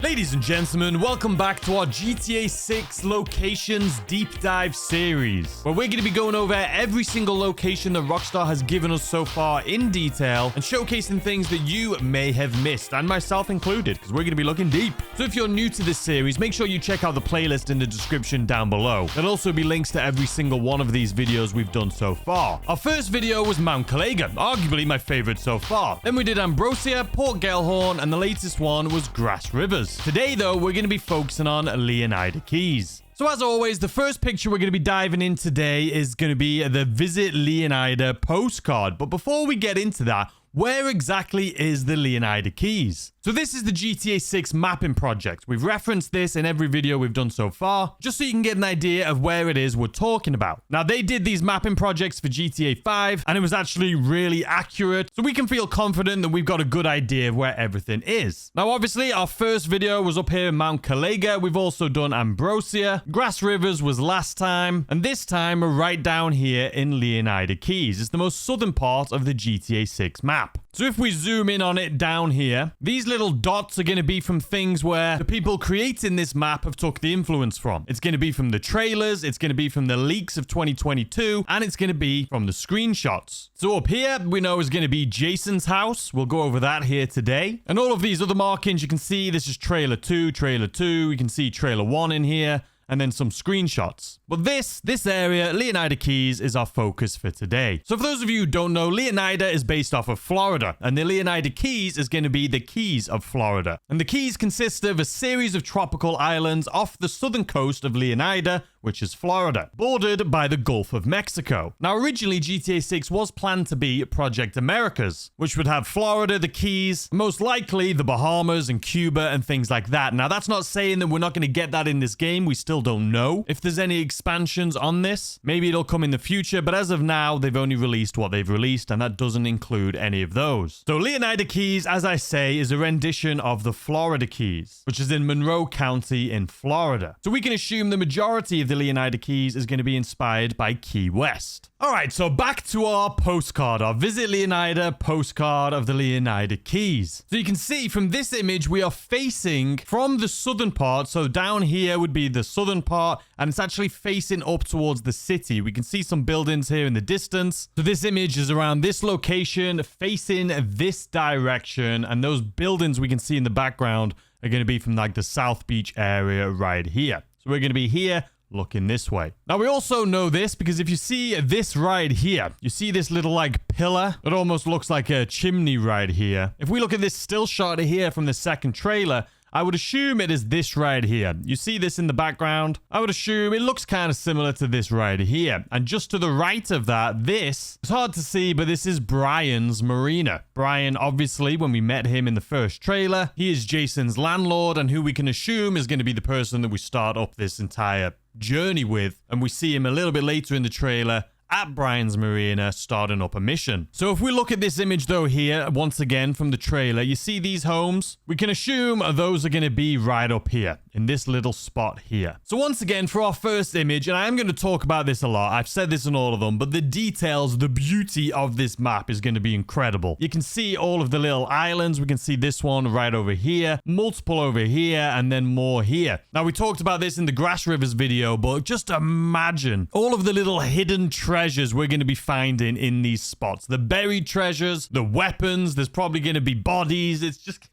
Ladies and gentlemen, welcome back to our GTA 6 Locations Deep Dive series, where we're going to be going over every single location that Rockstar has given us so far in detail and showcasing things that you may have missed, and myself included, because we're going to be looking deep. So if you're new to this series, make sure you check out the playlist in the description down below. There'll also be links to every single one of these videos we've done so far. Our first video was Mount Caliga, arguably my favorite so far. Then we did Ambrosia, Port Gellhorn, and the latest one was Grass Rivers. Today, though, we're going to be focusing on Leonida Keys. So as always, the first picture we're going to be diving in today is going to be the Visit Leonida postcard. But before we get into that, where exactly is the Leonida Keys? So this is the GTA 6 mapping project. We've referenced this in every video we've done so far, just so you can get an idea of where it is we're talking about. Now, they did these mapping projects for GTA 5, and it was actually really accurate, so we can feel confident that we've got a good idea of where everything is. Now, obviously, our first video was up here in Mount Caliga. We've also done Ambrosia. Grass Rivers was last time, and this time we're right down here in Leonida Keys. It's the most southern part of the GTA 6 map. So if we zoom in on it down here, these little dots are going to be from things where the people creating this map have took the influence from. It's going to be from the trailers, it's going to be from the leaks of 2022, and it's going to be from the screenshots. So up here, we know is going to be Jason's house. We'll go over that here today. And all of these other markings, you can see this is trailer 2. You can see trailer 1 in here, and then some screenshots. But this area, Leonida Keys, is our focus for today. So for those of you who don't know, Leonida is based off of Florida, and the Leonida Keys is going to be the Keys of Florida. And the Keys consist of a series of tropical islands off the southern coast of Leonida, which is Florida, bordered by the Gulf of Mexico. Now, originally, GTA 6 was planned to be Project Americas, which would have Florida, the Keys, most likely the Bahamas and Cuba and things like that. Now, that's not saying that we're not going to get that in this game. We still don't know if there's any expansions on this. Maybe it'll come in the future, but as of now, they've only released what they've released, and that doesn't include any of those. So Leonida Keys, as I say, is a rendition of the Florida Keys, which is in Monroe County in Florida. So we can assume the majority of the Leonida Keys is going to be inspired by Key West. All right, so back to our postcard, our Visit Leonida postcard of the Leonida Keys. So you can see from this image, we are facing from the southern part. So down here would be the southern part, and it's actually facing up towards the city. We can see some buildings here in the distance. So this image is around this location, facing this direction, and those buildings we can see in the background are going to be from like the South Beach area right here. So we're going to be here looking this way. Now, we also know this because if you see this right here, you see this little like pillar. It almost looks like a chimney right here. If we look at this still shot here from the second trailer, I would assume it is this right here. You see this in the background? I would assume it looks kind of similar to this right here. And just to the right of that, this, it's hard to see, but this is Brian's marina. Brian, obviously, when we met him in the first trailer, he is Jason's landlord, and who we can assume is going to be the person that we start up this entire journey with. And we see him a little bit later in the trailer at Brian's marina starting up a mission. So if we look at this image though here, once again from the trailer, you see these homes? We can assume those are going to be right up here in this little spot here. So once again, for our first image, and I am going to talk about this a lot, I've said this in all of them, but the details, the beauty of this map is going to be incredible. You can see all of the little islands. We can see this one right over here, multiple over here, and then more here. Now, we talked about this in the Grass Rivers video, but just imagine all of the little hidden treasures we're going to be finding in these spots. The buried treasures, the weapons, there's probably going to be bodies. It's just,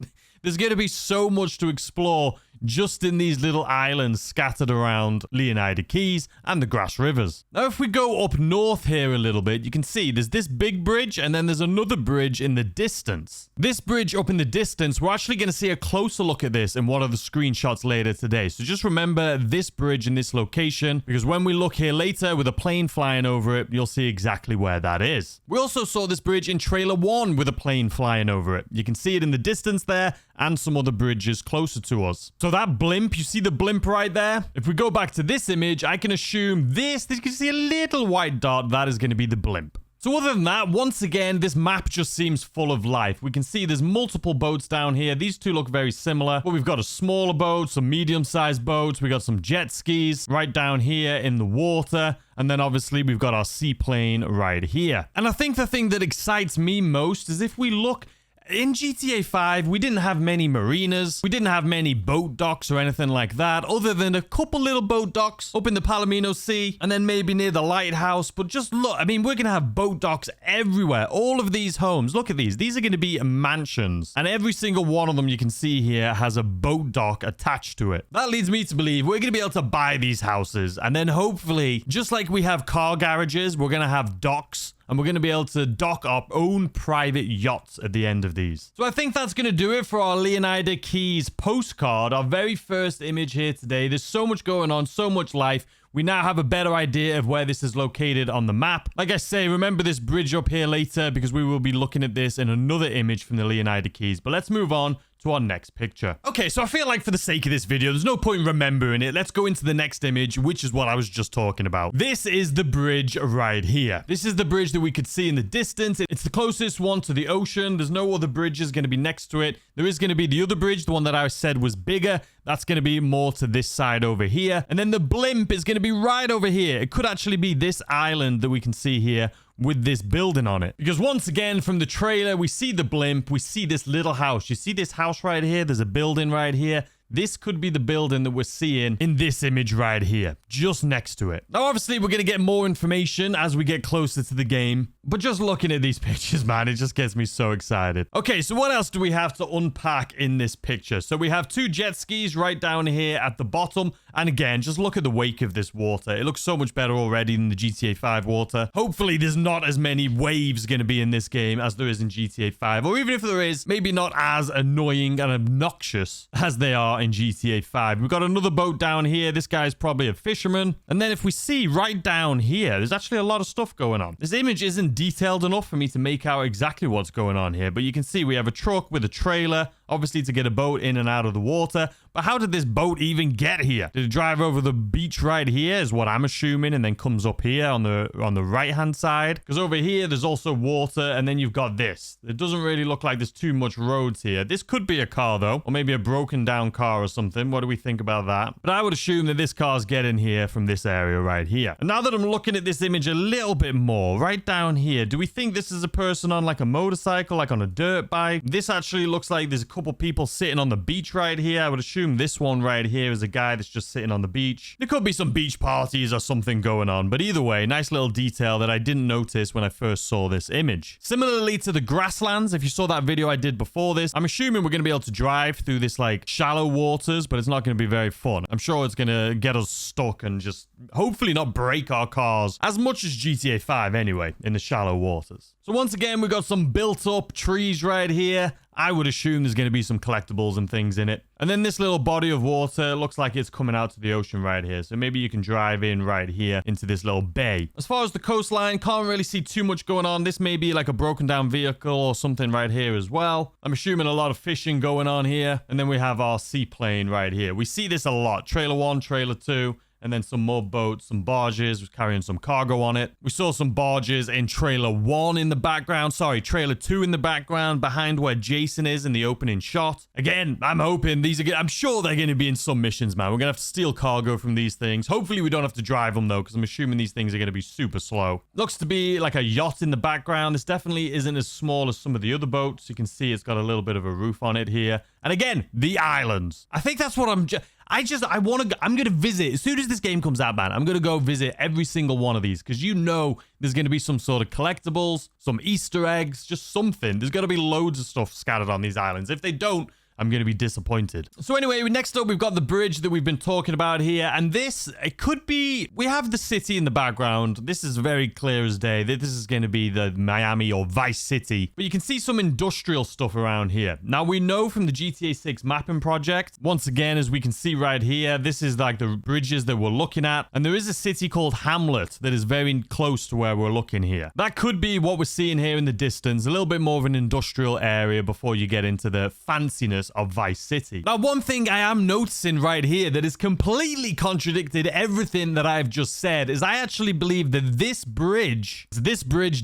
there's going to be so much to explore just in these little islands scattered around Leonida Keys and the Grass Rivers. Now, if we go up north here a little bit, you can see there's this big bridge and then there's another bridge in the distance. This bridge up in the distance, we're actually going to see a closer look at this in one of the screenshots later today. So just remember this bridge in this location, because when we look here later with a plane flying over it, you'll see exactly where that is. We also saw this bridge in trailer 1 with a plane flying over it. You can see it in the distance there and some other bridges closer to us. So that blimp, you see the blimp right there? If we go back to this image, I can assume this, you can see a little white dot, that is going to be the blimp. So other than that, once again, this map just seems full of life. We can see there's multiple boats down here. These two look very similar, but we've got a smaller boat, some medium-sized boats. We got some jet skis right down here in the water. And then obviously we've got our seaplane right here. And I think the thing that excites me most is if we look In GTA 5, we didn't have many marinas. We didn't have many boat docks or anything like that, other than a couple little boat docks up in the Palomino Sea, and then maybe near the lighthouse. But just look, I mean, we're going to have boat docks everywhere. All of these homes, look at these. These are going to be mansions, and every single one of them you can see here has a boat dock attached to it. That leads me to believe we're going to be able to buy these houses, and then hopefully, just like we have car garages, we're going to have docks, and we're going to be able to dock our own private yachts at the end of these. So I think that's going to do it for our Leonida Keys postcard, our very first image here today. There's so much going on, so much life. We now have a better idea of where this is located on the map. Like I say, remember this bridge up here later, because we will be looking at this in another image from the Leonida Keys. But let's move on to our next picture. Okay, so I feel like for the sake of this video, there's no point in remembering it. Let's go into the next image, which is what I was just talking about. This is the bridge right here. This is the bridge that we could see in the distance. It's the closest one to the ocean. There's no other bridges going to be next to it. There is going to be the other bridge, the one that I said was bigger. That's going to be more to this side over here. And then the blimp is going to be right over here. It could actually be this island that we can see here with this building on it. Because once again, from the trailer, we see the blimp, we see this little house. You see this house right here? There's a building right here. This could be the building that we're seeing in this image right here, just next to it. Now, obviously, we're going to get more information as we get closer to the game, but just looking at these pictures, man, it just gets me so excited. Okay, so what else do we have to unpack in this picture? So we have 2 jet skis right down here at the bottom, and again, just look at the wake of this water. It looks so much better already than the GTA 5 water. Hopefully, there's not as many waves going to be in this game as there is in GTA 5, or even if there is, maybe not as annoying and obnoxious as they are in GTA 5. We've got another boat down here. This guy's probably a fisherman. And then if we see right down here, there's actually a lot of stuff going on. This image isn't detailed enough for me to make out exactly what's going on here, but you can see we have a truck with a trailer, obviously to get a boat in and out of the water. But how did this boat even get here? Did it drive over the beach right here is what I'm assuming, and then comes up here on the right hand side? Because over here there's also water, and then you've got this. It doesn't really look like there's too much roads here. This could be a car though, or maybe a broken down car or something. What do we think about that? But I would assume that this car's getting here from this area right here. And now that I'm looking at this image a little bit more, right down here, do we think this is a person on like a motorcycle, like on a dirt bike? This actually looks like there's a couple people sitting on the beach right here. I would assume this one right here is a guy that's just sitting on the beach. There could be some beach parties or something going on, but either way, nice little detail that I didn't notice when I first saw this image. Similarly to the grasslands, if you saw that video I did before this, I'm assuming we're going to be able to drive through this like shallow waters, but it's not going to be very fun. I'm sure it's going to get us stuck and just hopefully not break our cars as much as GTA 5 anyway in the shallow waters. So once again, we've got some built up trees right here. I would assume there's going to be some collectibles and things in it. And then this little body of water looks like it's coming out to the ocean right here. So maybe you can drive in right here into this little bay. As far as the coastline, can't really see too much going on. This may be like a broken down vehicle or something right here as well. I'm assuming a lot of fishing going on here. And then we have our seaplane right here. We see this a lot. Trailer 1, Trailer 2. And then some more boats, some barges carrying some cargo on it. We saw some barges in Trailer 1 in the background. Sorry, Trailer 2 in the background behind where Jason is in the opening shot. Again, I'm hoping these are... I'm sure they're going to be in some missions, man. We're going to have to steal cargo from these things. Hopefully, we don't have to drive them, though, because I'm assuming these things are going to be super slow. Looks to be like a yacht in the background. This definitely isn't as small as some of the other boats. You can see it's got a little bit of a roof on it here. And again, the islands. I think that's what I'm going to visit. As soon as this game comes out, man, I'm going to go visit every single one of these because you know there's going to be some sort of collectibles, some Easter eggs, just something. There's going to be loads of stuff scattered on these islands. If they don't, I'm going to be disappointed. So anyway, next up, we've got the bridge that we've been talking about here. And this, it could be, we have the city in the background. This is very clear as day. This is going to be the Miami or Vice City. But you can see some industrial stuff around here. Now, we know from the GTA 6 mapping project, once again, as we can see right here, this is like the bridges that we're looking at. And there is a city called Hamlet that is very close to where we're looking here. That could be what we're seeing here in the distance. A little bit more of an industrial area before you get into the fanciness universe of Vice City. Now, one thing I am noticing right here that has completely contradicted everything that I've just said is I actually believe that this bridge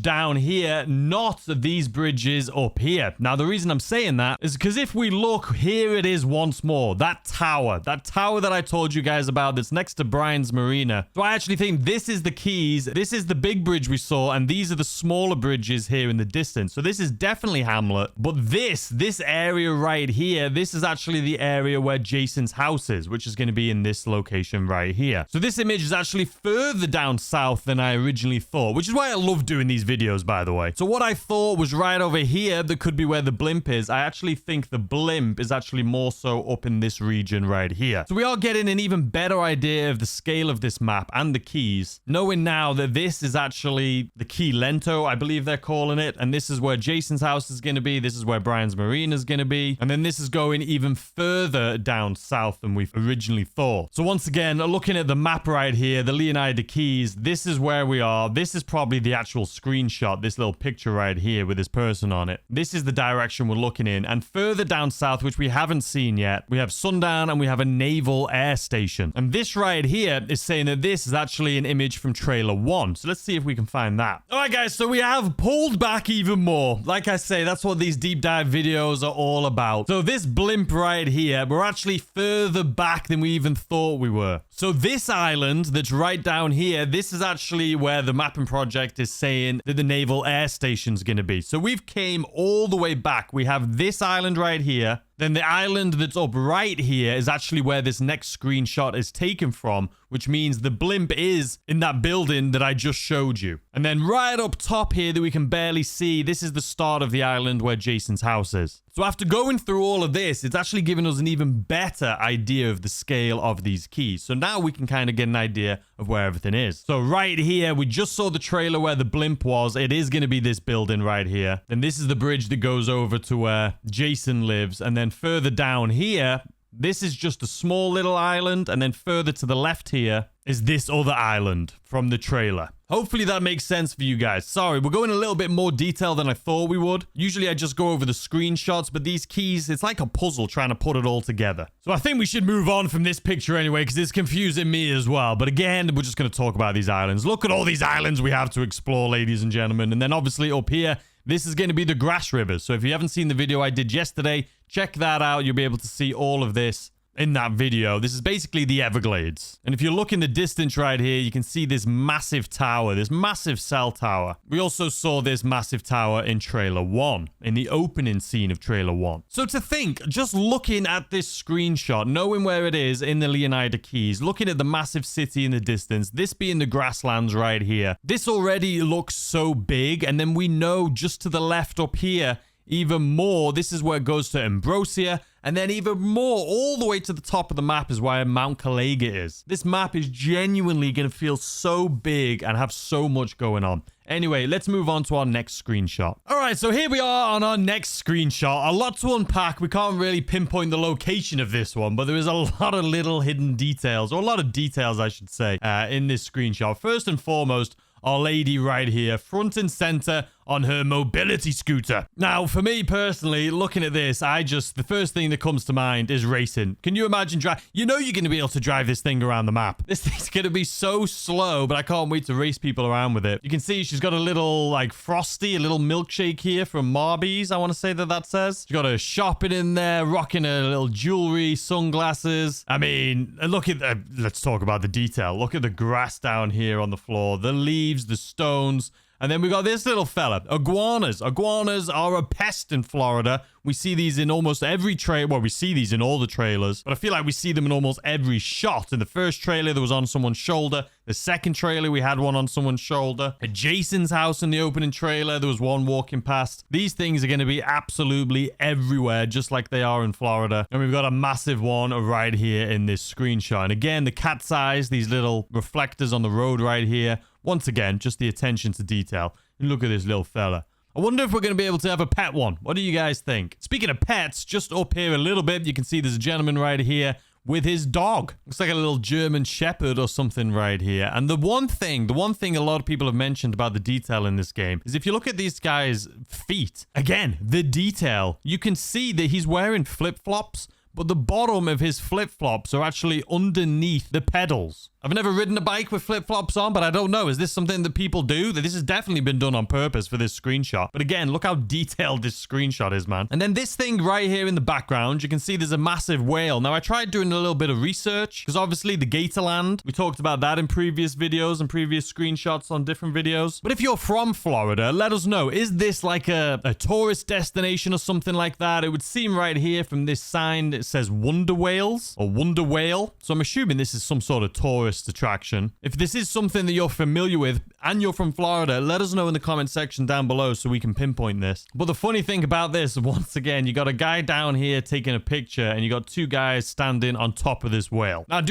down here, not these bridges up here. Now, the reason I'm saying that is because if we look, here it is once more. That tower that I told you guys about that's next to Brian's Marina. So I actually think this is the Keys. This is the big bridge we saw, and these are the smaller bridges here in the distance. So this is definitely Hamlet. But this area right here, this is actually the area where Jason's house is, which is going to be in this location right here. So this image is actually further down south than I originally thought, which is why I love doing these videos, by the way. So what I thought was right over here, that could be where the blimp is. I actually think the blimp is actually more so up in this region right here. So we are getting an even better idea of the scale of this map and the Keys, knowing now that this is actually the Key Lento, I believe they're calling it, and this is where Jason's house is going to be. This is where Brian's Marina is going to be, and then this is going even further down south than we originally thought. So once again, looking at the map right here, the Leonida Keys, this is where we are. This is probably the actual screenshot, this little picture right here with this person on it. This is the direction we're looking in, and further down south, which we haven't seen yet, we have Sundown and we have a naval air station. And this right here is saying that this is actually an image from trailer 1. So let's see if we can find that. All right, guys, so we have pulled back even more. Like I say, that's what these deep dive videos are all about. So this blimp right here, we're actually further back than we even thought we were. So this island that's right down here, this is actually where the mapping project is saying that the naval air station's going to be. So we've came all the way back. We have this island right here. Then the island that's up right here is actually where this next screenshot is taken from, which means the blimp is in that building that I just showed you. And then right up top here that we can barely see, this is the start of the island where Jason's house is. So after going through all of this, it's actually given us an even better idea of the scale of these keys. So now we can kind of get an idea of where everything is. So right here, we just saw the trailer where the blimp was. It is going to be this building right here. Then this is the bridge that goes over to where Jason lives. And then further down here, this is just a small little island. And then further to the left here is this other island from the trailer. Hopefully that makes sense for you guys. Sorry, we're going a little bit more detail than I thought we would. Usually I just go over the screenshots, but these keys, it's like a puzzle trying to put it all together. So I think we should move on from this picture anyway, because it's confusing me as well. But again, we're just going to talk about these islands. Look at all these islands we have to explore, ladies and gentlemen. And then obviously up here, this is going to be the grass rivers. So if you haven't seen the video I did yesterday, check that out. You'll be able to see all of this in that video. This is basically the Everglades. And if you look in the distance right here, you can see this massive tower, this massive cell tower. We also saw this massive tower in trailer 1, in the opening scene of trailer 1. So to think, just looking at this screenshot, knowing where it is in the Leonida Keys, looking at the massive city in the distance, this being the grasslands right here, this already looks so big. And then we know just to the left up here, even more, this is where it goes to Ambrosia. And then even more, all the way to the top of the map is where Mount Caliga is. This map is genuinely going to feel so big and have so much going on. Anyway, let's move on to our next screenshot. All right, so here we are on our next screenshot. A lot to unpack. We can't really pinpoint the location of this one, but there is a lot of little hidden details, or a lot of details, I should say, in this screenshot. First and foremost, our lady right here, front and center on her mobility scooter. Now, for me personally, looking at this, the first thing that comes to mind is racing. Can you imagine you know you're going to be able to drive this thing around the map. This thing's going to be so slow, but I can't wait to race people around with it. You can see she's got a little, like, Frosty, a little milkshake here from Marby's, I want to say that says. She's got her shopping in there, rocking her little jewelry, sunglasses. I mean, look at let's talk about the detail. Look at the grass down here on the floor, the leaves, the stones. And then we got this little fella, iguanas. Iguanas are a pest in Florida. We see these in almost every trailer. Well, we see these in all the trailers, but I feel like we see them in almost every shot. In the first trailer, there was on someone's shoulder. The second trailer, we had one on someone's shoulder. At Jason's house in the opening trailer, there was one walking past. These things are going to be absolutely everywhere, just like they are in Florida. And we've got a massive one right here in this screenshot. And again, the cat's eyes, these little reflectors on the road right here. Once again, just the attention to detail. And look at this little fella. I wonder if we're going to be able to have a pet one. What do you guys think? Speaking of pets, just up here a little bit, you can see there's a gentleman right here with his dog. Looks like a little German shepherd or something right here. And the one thing a lot of people have mentioned about the detail in this game is if you look at these guys' feet, again, the detail, you can see that he's wearing flip-flops, but the bottom of his flip-flops are actually underneath the pedals. I've never ridden a bike with flip-flops on, but I don't know. Is this something that people do? This has definitely been done on purpose for this screenshot. But again, look how detailed this screenshot is, man. And then this thing right here in the background, you can see there's a massive whale. Now, I tried doing a little bit of research because obviously the Gatorland, we talked about that in previous videos and previous screenshots on different videos. But if you're from Florida, let us know. Is this like a tourist destination or something like that? It would seem right here from this sign, it says Wonder Whales or Wonder Whale. So I'm assuming this is some sort of tourist attraction. If this is something that you're familiar with and you're from Florida, let us know in the comment section down below so we can pinpoint this. But the funny thing about this, once again, you got a guy down here taking a picture and you got two guys standing on top of this whale. Now,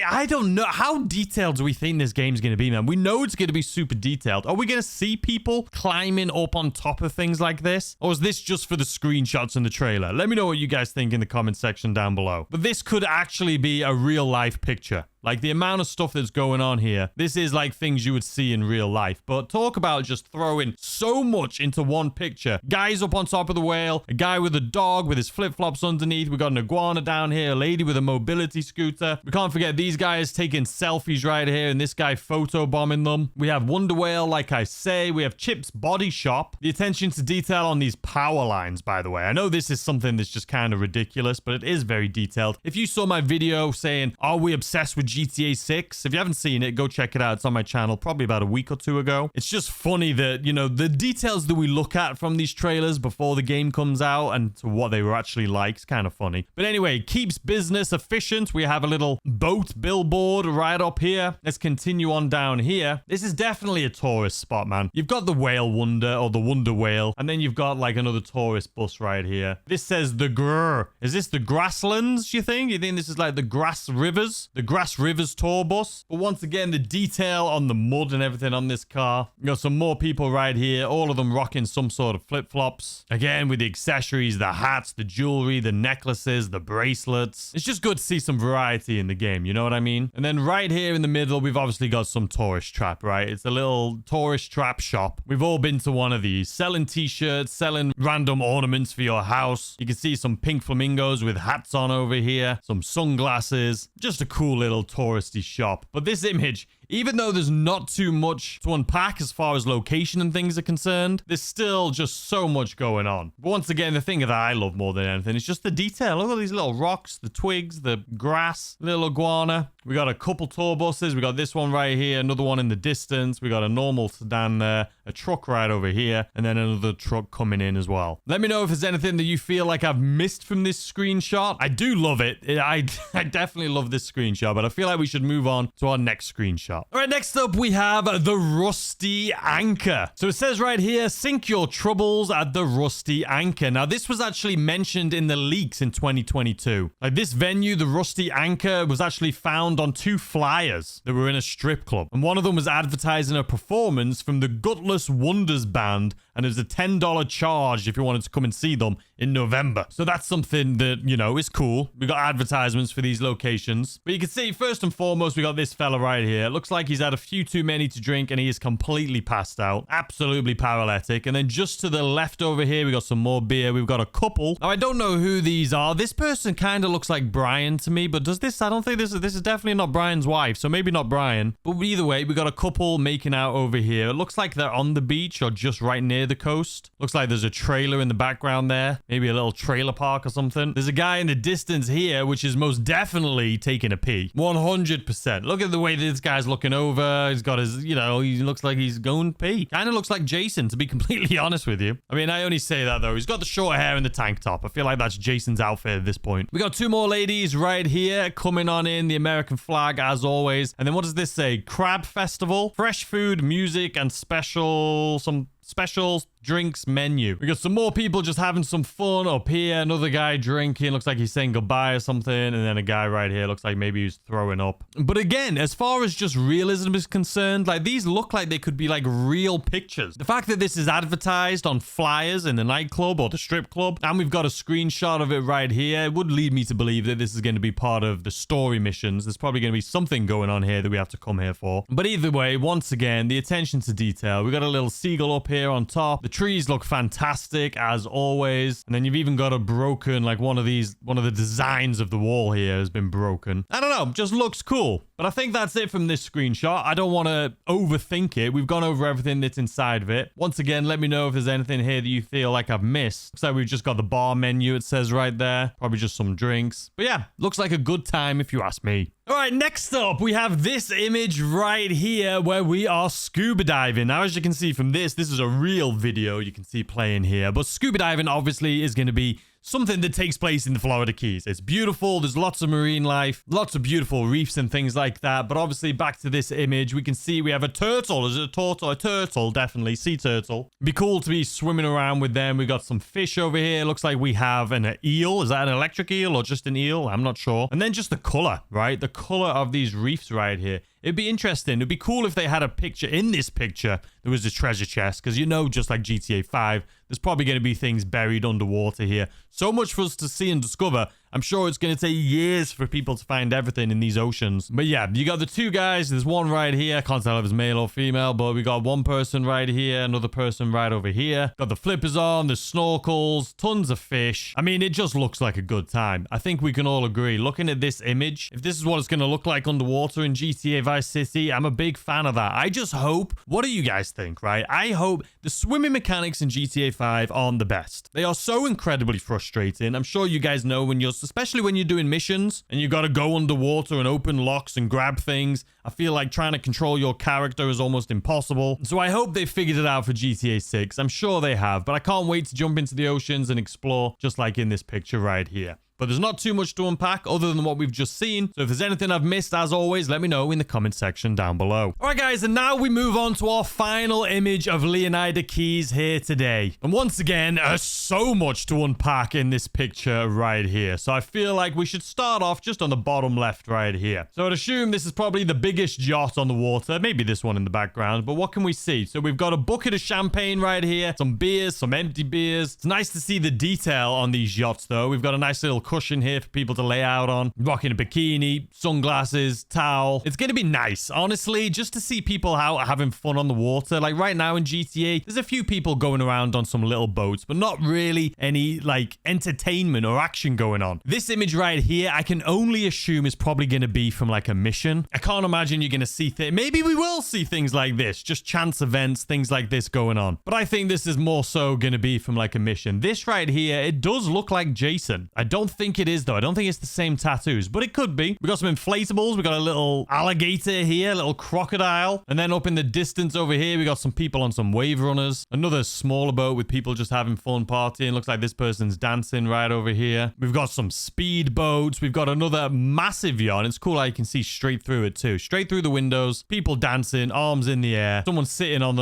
I don't know. How detailed do we think this game's going to be, man? We know it's going to be super detailed. Are we going to see people climbing up on top of things like this? Or is this just for the screenshots in the trailer? Let me know what you guys think in the comment section down below. But this could actually be a real life picture. Like the amount of stuff that's going on here, this is like things you would see in real life. But talk about just throwing so much into one picture. Guys up on top of the whale, a guy with a dog with his flip-flops underneath. We got an iguana down here, a lady with a mobility scooter. We can't forget these guys taking selfies right here and this guy photobombing them. We have Wonder Whale, like I say. We have Chip's Body Shop. The attention to detail on these power lines, by the way. I know this is something that's just kind of ridiculous, but it is very detailed. If you saw my video saying, are we obsessed with GTA 6? If you haven't seen it, go check it out. It's on my channel probably about a week or two ago. It's just funny that, you know, the details that we look at from these trailers before the game comes out and to what they were actually like. It's kind of funny. But anyway, keeps business efficient. We have a little boat billboard right up here. Let's continue on down here. This is definitely a tourist spot, man. You've got the Whale Wonder or the Wonder Whale, and then you've got like another tourist bus right here. This says the Grr. Is this the Grasslands, you think? You think this is like the Grass Rivers? The Grass Rivers tour bus? But once again, the detail on the mud and everything on this car. You got some more people right here, all of them rocking some sort of flip-flops. Again, with the accessories, the hats, the jewelry, the necklaces, the bracelets. It's just good to see some variety in the game, you know what I mean? And then right here in the middle, we've obviously got some tourist trap, right? It's a little tourist trap shop. We've all been to one of these. Selling t-shirts, selling random ornaments for your house. You can see some pink flamingos with hats on over here. Some sunglasses. Just a cool little touristy shop. But this image, even though there's not too much to unpack as far as location and things are concerned, there's still just so much going on. But once again, the thing that I love more than anything is just the detail. Look at these little rocks, the twigs, the grass, little iguana. We got a couple tour buses. We got this one right here, another one in the distance. We got a normal sedan there, a truck right over here, and then another truck coming in as well. Let me know if there's anything that you feel like I've missed from this screenshot. I do love it. I definitely love this screenshot, but I feel like we should move on to our next screenshot. All right, next up we have the Rusty Anchor. So it says right here, sink your troubles at the Rusty Anchor. Now, this was actually mentioned in the leaks in 2022. Like this venue, the Rusty Anchor, was actually found on 2 flyers that were in a strip club. And one of them was advertising a performance from the Gutless Wonders band, and it was a $10 charge if you wanted to come and see them in November. So that's something that, you know, is cool. We got advertisements for these locations. But you can see, first and foremost, we got this fella right here. It looks like he's had a few too many to drink and he is completely passed out. Absolutely paralytic. And then just to the left over here, we got some more beer. We've got a couple. Now, I don't know who these are. This person kind of looks like Brian to me, but does this? I don't think this is definitely not Brian's wife, so maybe not Brian. But either way, we got a couple making out over here. It looks like they're on the beach or just right near the coast. Looks like there's a trailer in the background there. Maybe a little trailer park or something. There's a guy in the distance here, which is most definitely taking a pee. 100%. Look at the way this guy's looking over. He's got his, you know, he looks like he's going to pee. Kind of looks like Jason, to be completely honest with you. I mean, I only say that though. He's got the short hair and the tank top. I feel like that's Jason's outfit at this point. We got 2 more ladies right here coming on in. The American flag as always. And then what does this say? Crab Festival. Fresh food, music, and some specials drinks menu. We got some more people just having some fun up here. Another guy drinking. Looks like he's saying goodbye or something. And then a guy right here looks like maybe he's throwing up. But again, as far as just realism is concerned, like these look like they could be like real pictures. The fact that this is advertised on flyers in the nightclub or the strip club, and we've got a screenshot of it right here, it would lead me to believe that this is going to be part of the story missions. There's probably going to be something going on here that we have to come here for. But either way, once again, the attention to detail. We got a little seagull up here on top. The trees look fantastic as always. And then you've even got a broken, like one of the designs of the wall here has been broken. I don't know, just looks cool. But I think that's it from this screenshot. I don't want to overthink it. We've gone over everything that's inside of it. Once again, let me know if there's anything here that you feel like I've missed. Looks like we've just got the bar menu, it says right there. Probably just some drinks. But yeah, looks like a good time if you ask me. All right, next up, we have this image right here where we are scuba diving. Now, as you can see from this is a real video you can see playing here. But scuba diving obviously is going to be something that takes place in the Florida Keys. It's beautiful. There's lots of marine life, lots of beautiful reefs and things like that. But obviously, back to this image, we can see we have a turtle. Is it a turtle? A turtle, definitely. Sea turtle. Be cool to be swimming around with them. We got some fish over here. Looks like we have an eel. Is that an electric eel or just an eel? I'm not sure. And then just the color, right? The color of these reefs right here. It'd be interesting. It'd be cool if they had a picture. In this picture, there was a treasure chest. Because, you know, just like GTA 5, there's probably going to be things buried underwater here. So much for us to see and discover. I'm sure it's going to take years for people to find everything in these oceans. But yeah, you got the two guys. There's one right here. I can't tell if it's male or female, but we got one person right here, another person right over here. Got the flippers on, the snorkels, tons of fish. I mean, it just looks like a good time. I think we can all agree. Looking at this image, if this is what it's going to look like underwater in GTA Vice City, I'm a big fan of that. I just hope, what do you guys think, right? I hope the swimming mechanics in GTA 5 aren't the best. They are so incredibly frustrating. I'm sure you guys know when you're, especially when you're doing missions and you got to go underwater and open locks and grab things. I feel like trying to control your character is almost impossible. So I hope they figured it out for GTA 6. I'm sure they have, but I can't wait to jump into the oceans and explore just like in this picture right here. But there's not too much to unpack other than what we've just seen. So if there's anything I've missed, as always, let me know in the comment section down below. All right, guys, and now we move on to our final image of Leonida Keys here today. And once again, so much to unpack in this picture right here. So I feel like we should start off just on the bottom left right here. So I'd assume this is probably the biggest yacht on the water. Maybe this one in the background, but what can we see? So we've got a bucket of champagne right here, some beers, some empty beers. It's nice to see the detail on these yachts, though. We've got a nice little cushion here for people to lay out on, rocking a bikini, sunglasses, towel. It's gonna be nice, honestly, just to see people out having fun on the water. Like right now in GTA, there's a few people going around on some little boats, but not really any like entertainment or action going on. This image right here, I can only assume is probably gonna be from like a mission. I can't imagine you're gonna see things. Maybe we will see things like this, just chance events, things like this going on. But I think this is more so gonna be from like a mission. This right here, it does look like Jason. I don't think it is though. I don't think it's the same tattoos, but it could be. We got some inflatables. We got a little alligator here, a little crocodile. And then up in the distance over here, we got some people on some wave runners. Another smaller boat with people just having fun partying. Looks like this person's dancing right over here. We've got some speed boats. We've got another massive yacht. It's cool how you can see straight through it too. Straight through the windows. People dancing, arms in the air. Someone sitting on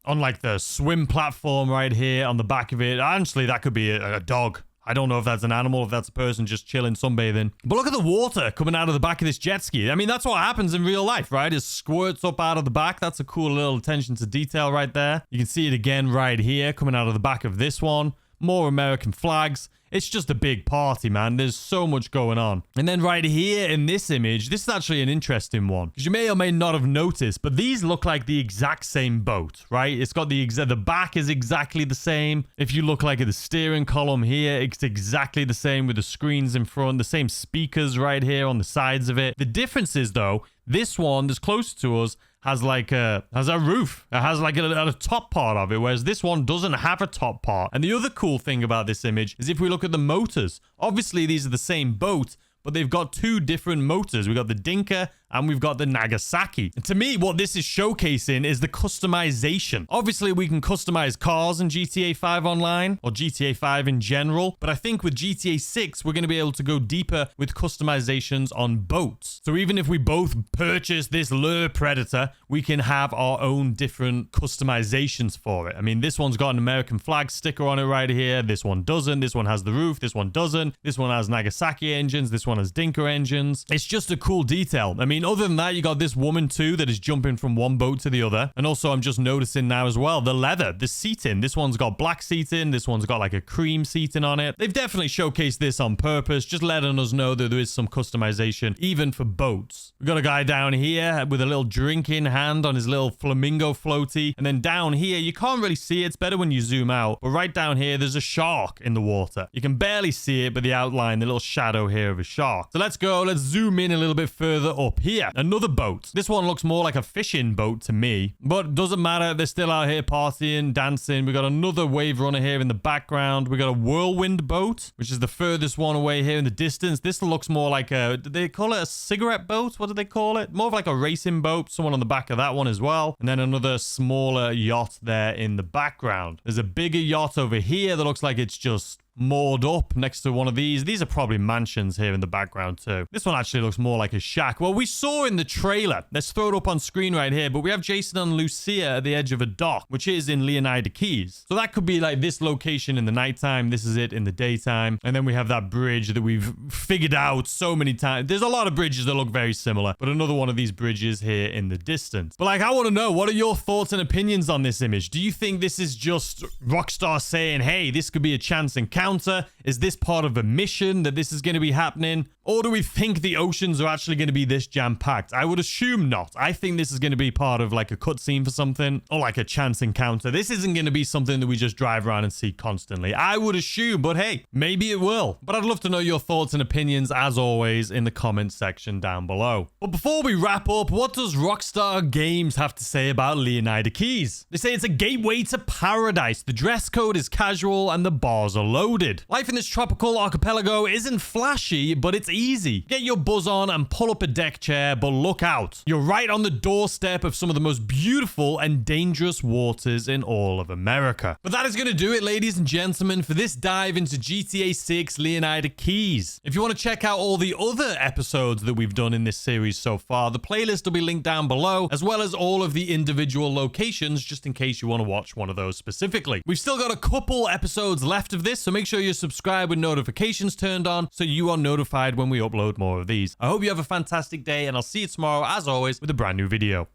like the swim platform right here on the back of it. Honestly, that could be a dog. I don't know if that's an animal, if that's a person just chilling, sunbathing. But look at the water coming out of the back of this jet ski. I mean, that's what happens in real life, right? It squirts up out of the back. That's a cool little attention to detail right there. You can see it again right here coming out of the back of this one. More American flags. It's just a big party, man. There's so much going on. And then right here in this image, this is actually an interesting one. Because you may or may not have noticed, but these look like the exact same boat, right? It's got the back is exactly the same. If you look like at the steering column here, it's exactly the same with the screens in front, the same speakers right here on the sides of it. The difference is, though, this one that's closer to us has a roof. It has like a top part of it, whereas this one doesn't have a top part. And the other cool thing about this image is if we look at the motors, obviously these are the same boat, but they've got two different motors. We've got the Dinka and we've got the Nagasaki. And to me, what this is showcasing is the customization. Obviously, we can customize cars in GTA 5 Online or GTA 5 in general, but I think with GTA 6, we're going to be able to go deeper with customizations on boats. So even if we both purchase this Lure Predator, we can have our own different customizations for it. I mean, this one's got an American flag sticker on it right here. This one doesn't. This one has the roof. This one doesn't. This one has Nagasaki engines. This one has Dinka engines. It's just a cool detail. I mean, other than that, you got this woman too that is jumping from one boat to the other. And also, I'm just noticing now as well, the leather, the seating. This one's got black seating. This one's got like a cream seating on it. They've definitely showcased this on purpose, just letting us know that there is some customization, even for boats. We've got a guy down here with a little drink in hand on his little flamingo floaty. And then down here, you can't really see it. It's better when you zoom out. But right down here, there's a shark in the water. You can barely see it, but the outline, the little shadow here of a shark. So let's go. Let's zoom in a little bit further up here. Another boat. This one looks more like a fishing boat to me, but doesn't matter. They're still out here partying, dancing. We got another wave runner here in the background. We got a whirlwind boat, which is the furthest one away here in the distance. This looks more like a, did they call it a cigarette boat? What do they call it? More of like a racing boat. Someone on the back of that one as well. And then another smaller yacht there in the background. There's a bigger yacht over here that looks like it's just moored up next to one of these. These are probably mansions here in the background too. This one actually looks more like a shack. Well, we saw in the trailer, let's throw it up on screen right here, but we have Jason and Lucia at the edge of a dock, which is in Leonida Keys. So that could be like this location in the nighttime. This is it in the daytime. And then we have that bridge that we've figured out so many times. There's a lot of bridges that look very similar, but another one of these bridges here in the distance. But like, I want to know, what are your thoughts and opinions on this image? Do you think this is just Rockstar saying, hey, this could be a chance encounter? Is this part of a mission that this is going to be happening? Or do we think the oceans are actually going to be this jam-packed? I would assume not. I think this is going to be part of like a cutscene for something or like a chance encounter. This isn't going to be something that we just drive around and see constantly. I would assume, but hey, maybe it will. But I'd love to know your thoughts and opinions, as always, in the comments section down below. But before we wrap up, what does Rockstar Games have to say about Leonida Keys? They say it's a gateway to paradise. The dress code is casual and the bars are loaded. Life in this tropical archipelago isn't flashy, but it's easy. Get your buzz on and pull up a deck chair, but look out. You're right on the doorstep of some of the most beautiful and dangerous waters in all of America. But that is going to do it, ladies and gentlemen, for this dive into GTA 6 Leonida Keys. If you want to check out all the other episodes that we've done in this series so far, the playlist will be linked down below, as well as all of the individual locations, just in case you want to watch one of those specifically. We've still got a couple episodes left of this, so make sure you're subscribed with notifications turned on so you are notified when we upload more of these. I hope you have a fantastic day, and I'll see you tomorrow, as always, with a brand new video.